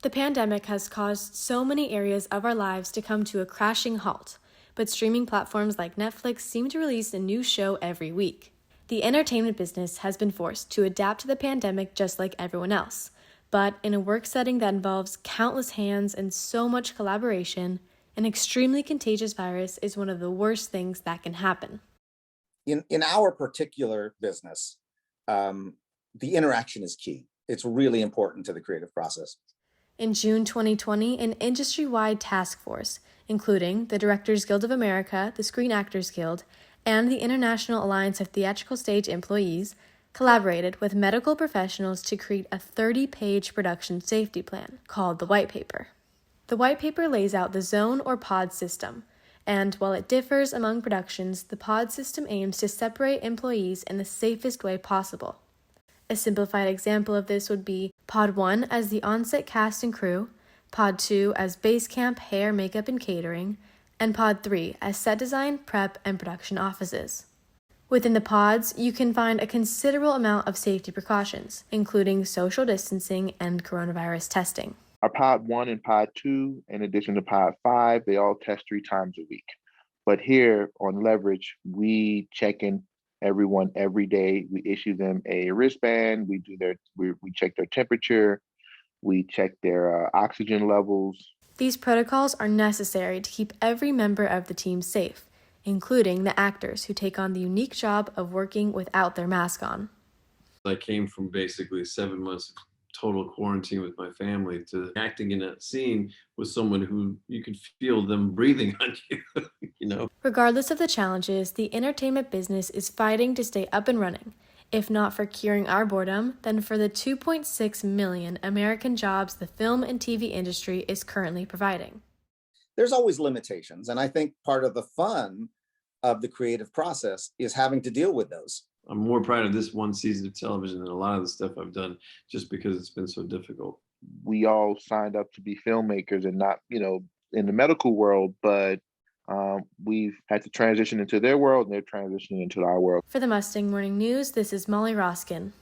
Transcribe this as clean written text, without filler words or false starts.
The pandemic has caused so many areas of our lives to come to a crashing halt, but streaming platforms like Netflix seem to release a new show every week. The entertainment business has been forced to adapt to the pandemic just like everyone else, but in a work setting that involves countless hands and so much collaboration, an extremely contagious virus is one of the worst things that can happen. In our particular business, um, the interaction is key. It's really important to the creative process. In June 2020, an industry wide task force, including the Directors Guild of America, the Screen Actors Guild, and the International Alliance of Theatrical Stage Employees, collaborated with medical professionals to create a 30-page production safety plan called the White Paper. The White Paper lays out the zone or pod system, and while it differs among productions, the pod system aims to separate employees in the safest way possible. A simplified example of this would be Pod 1 as the on-set cast and crew, Pod 2 as base camp, hair, makeup, and catering, and Pod 3 as set design, prep, and production offices. Within the pods, you can find a considerable amount of safety precautions, including social distancing and coronavirus testing. Our pod 1 and pod 2, in addition to pod 5, they all test 3 times a week. But here on Leverage, we check in everyone every day. We issue them a wristband. We check their temperature. We check their oxygen levels. These protocols are necessary to keep every member of the team safe, including the actors who take on the unique job of working without their mask on. I came from basically 7 months of total quarantine with my family to acting in a scene with someone who you could feel them breathing on you. Regardless of the challenges, the entertainment business is fighting to stay up and running. If not for curing our boredom, then for the 2.6 million American jobs the film and TV industry is currently providing. There's always limitations, and I think part of the fun of the creative process is having to deal with those. I'm more proud of this one season of television than a lot of the stuff I've done just because it's been so difficult. We all signed up to be filmmakers and not, in the medical world, but we've had to transition into their world and they're transitioning into our world. For the Mustang Morning News, this is Molly Roskin.